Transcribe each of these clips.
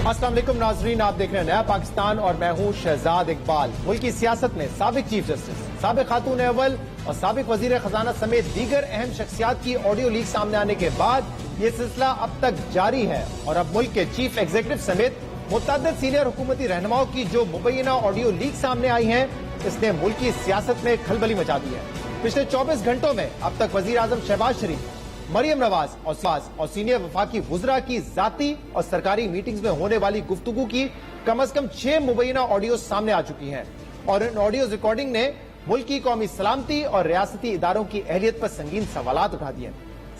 अस्सलाम वालेकुम नाजरीन, आप देख रहे हैं नया पाकिस्तान और मैं हूं शहजाद इकबाल। मुल्क की सियासत में साबिक चीफ जस्टिस, साबिक खातून अव्वल और साबिक वजीर खजाना समेत दीगर अहम शख्सियात की ऑडियो लीक सामने आने के बाद ये सिलसिला अब तक जारी है और अब मुल्क के चीफ एग्जीक्यूटिव समेत मुतअद्दिद सीनियर हुकूमती रहनुमाओं की जो मुबैना ऑडियो लीक सामने आई हैं, इसने मुल्क की सियासत में खलबली मचा दी है। पिछले 24 घंटों में अब तक वजीर आजम शहबाज शरीफ, मरियम नवाज और सीनियर वफाकी वुज़रा की जाती और सरकारी मीटिंग्स में होने वाली गुफ्तगू की कम से कम 6 मुबैना ऑडियो सामने आ चुकी हैं और इन ऑडियो रिकॉर्डिंग ने मुल्क की कौमी सलामती और रियासती इदारों की अहलियत पर संगीन सवालात उठा दिए।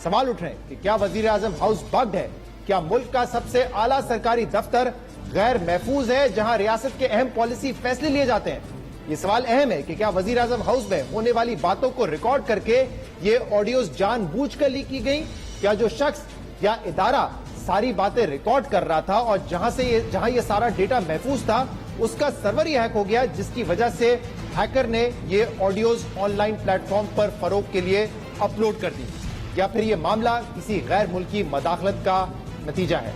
सवाल उठ रहे हैं कि क्या वजीर आजम हाउस बग्ड है? क्या मुल्क का सबसे आला सरकारी दफ्तर गैर महफूज है जहां रियासत के अहम पॉलिसी फैसले लिए जाते हैं? ये सवाल अहम है कि क्या वजीर आजम हाउस में होने वाली बातों को रिकॉर्ड करके ये ऑडियोज जानबूझकर लीक की गई? क्या जो शख्स या इदारा सारी बातें रिकॉर्ड कर रहा था और जहां ये सारा डेटा महफूज था, उसका सर्वर ही हैक हो गया, जिसकी वजह से हैकर ने ये ऑडियोज ऑनलाइन प्लेटफॉर्म पर फरोग के लिए अपलोड कर दी? या फिर ये मामला किसी गैर मुल्की मदाखलत का नतीजा है?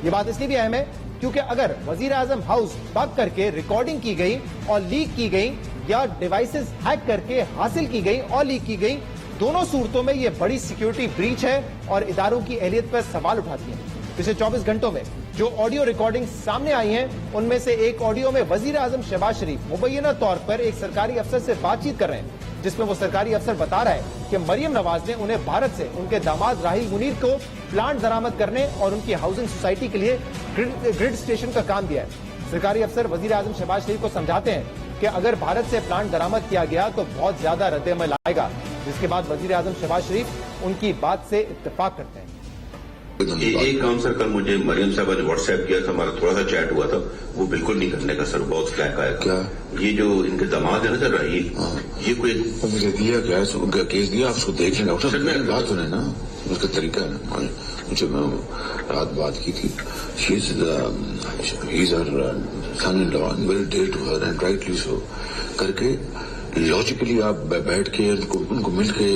ये बात इसलिए भी अहम है क्योंकि अगर वजीर आजम हाउस बग करके रिकॉर्डिंग की गई और लीक की गई या डिवाइसेस हैक करके हासिल की गई और लीक की गई, दोनों सूरतों में यह बड़ी सिक्योरिटी ब्रीच है और इदारों की अहलियत पर सवाल उठाती है। पिछले 24 घंटों में जो ऑडियो रिकॉर्डिंग सामने आई हैं, उनमें से एक ऑडियो में वजीर आजम शहबाज शरीफ मुबैना तौर पर एक सरकारी अफसर से बातचीत कर रहे हैं, जिसमें वो सरकारी अफसर बता रहा है कि मरियम नवाज ने उन्हें भारत से उनके दामाद राहिल मुनीर को प्लांट दरामद करने और उनकी हाउसिंग सोसाइटी के लिए ग्रिड स्टेशन का काम दिया है। सरकारी अफसर वजीर आजम शहबाज शरीफ को समझाते हैं कि अगर भारत से प्लांट दरामद किया गया तो बहुत ज्यादा रद्द-ए-अमल आएगा, जिसके बाद वजीर आजम शहबाज शरीफ उनकी बात से इत्तेफाक करते हैं। एक काम सर, कल मुझे मरियम साहबा ने व्हाट्सएप किया था, हमारा थोड़ा सा चैट हुआ था, वो बिल्कुल नहीं करने का सर, बहुत फ्लैक आया। क्या ये जो इनके दामाद है ना सर राहील, ये कोई मुझे दिया क्या है, उनका केस दिया, आप उसको देख लेना। डॉक्टर मेरी बात सुने ना, उसका तरीका है ना, मुझे मैं रात बात की थी, he's her son-in-law and very dear to her and rightly so करके लॉजिकली आप बैठ के उनको मिल के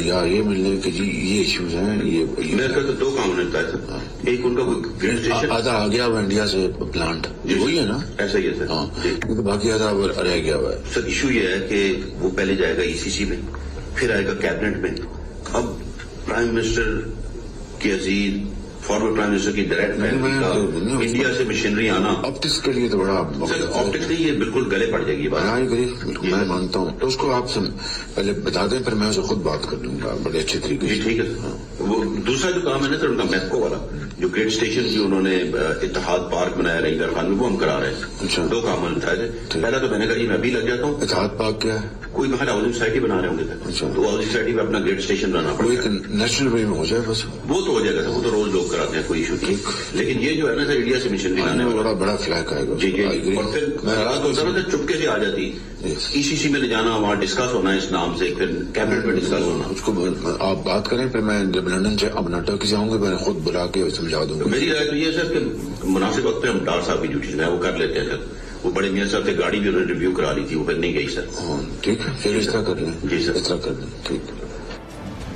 या ये मिलने के जी ये इश्यूज हैं, ये मेरे तो 2 काम होता है सर। एक उनका ग्रिड स्टेशन आधा आ गया हुआ इंडिया से प्लांट, वही है ना? ऐसा ही है सर। हाँ, तो बाकी आधा रह गया हुआ है सर। इशू ये है कि वो पहले जाएगा ईसीसी में, फिर आएगा कैबिनेट में। अब प्राइम मिनिस्टर की अजीज, फॉर्मर प्राइम मिनिस्टर की डायरेक्ट इंडिया से मशीनरी आना ऑप्टिक्स के लिए तो बड़ा ऑप्टिक्स नहीं, ये बिल्कुल गले पड़ जाएगी बात। मैं मानता हूँ, तो उसको आप पहले बता दें, फिर मैं उसे खुद बात कर लूंगा बड़े अच्छे तरीके से। ठीक है। वो दूसरा जो काम है ना सर, उनका मैप्को वाला जो ग्रेड स्टेशन जो उन्होंने इत्तेहाद पार्क बनाया रईगर खान में, वो हम करा रहे हैं। अच्छा, 2 काम उठाए थे। पहला तो मैंने कहा मैं भी लग जाता हूँ। इत्तेहाद पार्क क्या है? कोई बाहर हाउसिंग सोसाइटी बना रहे होंगे सर। अच्छा, तो हाउसिंग सोसाइटी में अपना ग्रेड स्टेशन बनाना पड़ेगा। नेशनल वे में हो जाए बस, वो तो हो जाएगा सर, वो तो रोज लोग कराते हैं, कोई इशू नहीं। लेकिन ये जो है ना सर, इंडिया से मशीनरी लाने में बड़ा फ्लैग आएगा। जी जी। और फिर चुपके से आ जाती, ईसीसी में ले जाना, वहाँ डिस्कस होना है इस नाम से, फिर कैबिनेट में डिस्कस होना। उसको आप बात करें, फिर मैं जब लंदन से अब टर्की से आऊंगा, मैं खुद बुला के समझा दूंगा। मेरी राय तो ये सर कि मुनासिब वक्त पे हम डार साहब की ड्यूटी जो है वो कर लेते हैं सर। वो बड़े मियां साहब से गाड़ी भी उन्होंने रिव्यू करा ली थी, वो फिर नहीं गई सर। ठीक है, फिर इस तरह कर लें। जी सर, इस तरह कर लें। ठीक।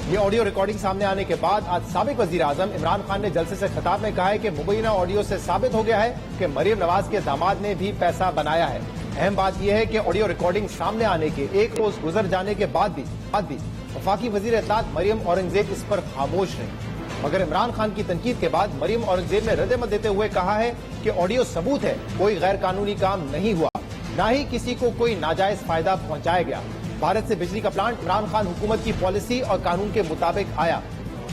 ये ऑडियो रिकॉर्डिंग सामने आने के बाद आज साबिक वजीर आजम इमरान खान ने जलसे से खिताब में कहा है कि मुबैना ऑडियो से साबित हो गया है कि मरियम नवाज के दामाद ने भी पैसा बनाया है। अहम बात यह है कि ऑडियो रिकॉर्डिंग सामने आने के 1 रोज गुजर जाने के बाद भी वफाकी वजीर इत्तलात मरियम औरंगजेब इस पर खामोश रही। मगर इमरान खान की तनकीद के बाद मरियम औरंगजेब ने रद्द-ए-अमल देते हुए कहा है कि ऑडियो सबूत है, कोई गैर कानूनी काम नहीं हुआ, न ही किसी को कोई नाजायज फायदा पहुंचाया गया। भारत से बिजली का प्लांट इमरान खान हुकूमत की पॉलिसी और कानून के मुताबिक आया।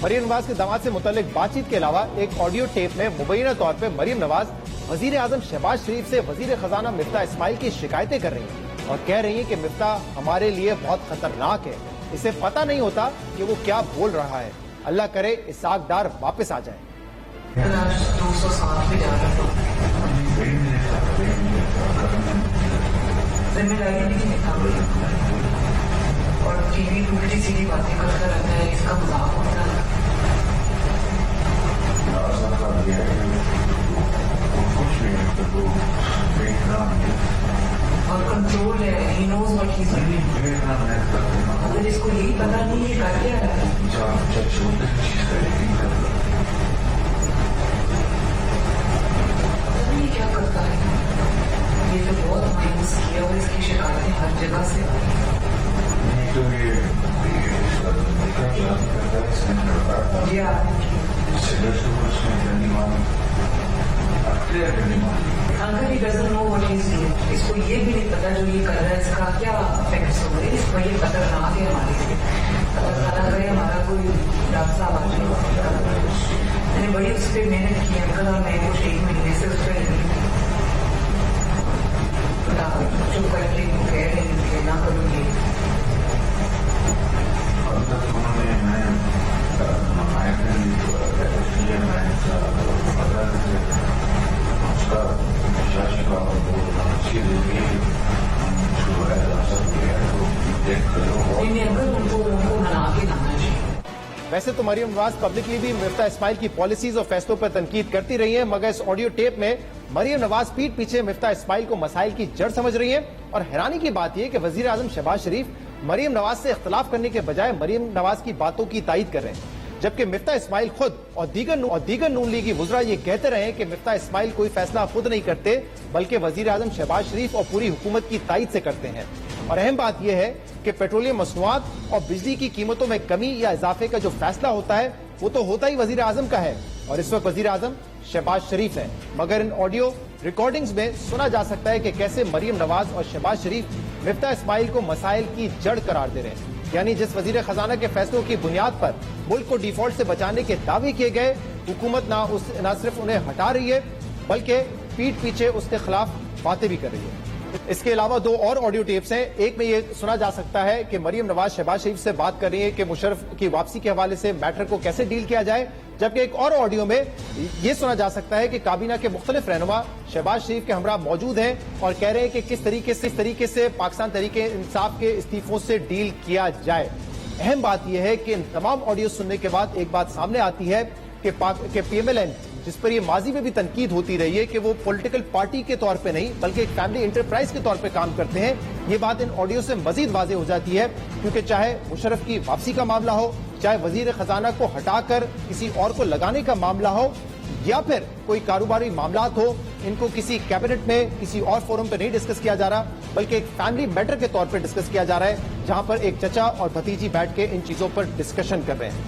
मरियम नवाज के दामाद से मुतल्लिक बातचीत के अलावा एक ऑडियो टेप में मुबैना तौर पर मरियम नवाज वजीर आजम शहबाज शरीफ से वजीर खजाना मिफ्ता इस्माइल की शिकायतें कर रही हैं और कह रही हैं कि मिफ्ता हमारे लिए बहुत खतरनाक है, इसे पता नहीं होता कि वो क्या बोल रहा है। अल्लाह करे इसहाक डार वापस आ जाए। और टीवी उल्टी सीधी बातें करता रहता है, इसका मजाक होता है। और कंट्रोल है, he knows what he is doing. अगर इसको यही पता नहीं है कर क्या रहा है। Yeah. Uncle, he doesn't know what he's doing. इसको ये भी नहीं पता जो ये कर रहा है इसका क्या effects हो रहे हैं. इसको ये खतरनाक है हमारे लिए. अगर खाना करे हमारा कोई रास्ता बाकी मैंने बड़ी उस पर मेहनत की अंकल और मैं कुछ 1 महीने से उस पर चुप करके कह रही हूँ ना करूँगी. वैसे तो मरियम नवाज पब्लिकली भी मिफ्ता इस्माइल की पॉलिसीज और फैसलों पर तनकीद करती रही हैं, मगर इस ऑडियो टेप में मरियम नवाज पीठ पीछे मिफ्ता इस्माइल को मसाइल की जड़ समझ रही हैं. और हैरानी की बात यह कि वजीर आजम शहबाज शरीफ मरियम नवाज से इख्तलाफ करने के बजाय मरियम नवाज की बातों की तायीद कर रहे हैं, जबकि मिफ्ता इस्माइल खुद और दीगर नून लीगी वुज़रा ये कहते रहे कि मिफ्ता इस्माइल कोई फैसला खुद नहीं करते बल्कि वजीर आजम शहबाज शरीफ और पूरी हुकूमत की तायीद से करते हैं. और अहम बात यह है कि पेट्रोलियम मसनूआत और बिजली की कीमतों में कमी या इजाफे का जो फैसला होता है वो तो होता ही वजीर आजम का है, और इस वक्त वजीर आजम शहबाज शरीफ है. मगर इन ऑडियो रिकॉर्डिंग्स में सुना जा सकता है कि कैसे मरियम नवाज और शहबाज शरीफ मिफ्ता इस्माइल को मसाइल की जड़ करार दे रहे हैं. यानी जिस वजीर खजाना के फैसलों की बुनियाद पर मुल्क को डिफॉल्ट से बचाने के दावे किए गए, हुकूमत न सिर्फ उन्हें हटा रही है बल्कि पीठ पीछे उसके खिलाफ बातें भी कर रही है. इसके अलावा 2 और ऑडियो टेप्स हैं. एक में ये सुना जा सकता है कि मरियम नवाज शहबाज शरीफ से बात कर रही है कि मुशर्रफ की वापसी के हवाले से मैटर को कैसे डील किया जाए, जबकि एक और ऑडियो में ये सुना जा सकता है कि काबीना के मुख्तलिफ रहनुमा शहबाज शरीफ के हमरा मौजूद हैं और कह रहे हैं कि किस तरीके से पाकिस्तान तहरीक इंसाफ के इस्तीफों से डील किया जाए. अहम बात यह है कि इन तमाम ऑडियो सुनने के बाद एक बात सामने आती है कि PMLN, जिस पर ये माजी में भी तनकीद होती रही है कि वो पॉलिटिकल पार्टी के तौर पे नहीं बल्कि एक फैमिली इंटरप्राइज के तौर पे काम करते हैं, ये बात इन ऑडियो से मजीद वाजे हो जाती है. क्योंकि चाहे मुशर्रफ की वापसी का मामला हो, चाहे वजीर खजाना को हटाकर किसी और को लगाने का मामला हो, या फिर कोई कारोबारी मामलात हो, इनको किसी कैबिनेट में किसी और फोरम पर नहीं डिस्कस किया जा रहा बल्कि एक फैमिली मैटर के तौर पर डिस्कस किया जा रहा है, जहां पर एक चचा और भतीजी बैठ के इन चीजों पर डिस्कशन कर रहे हैं.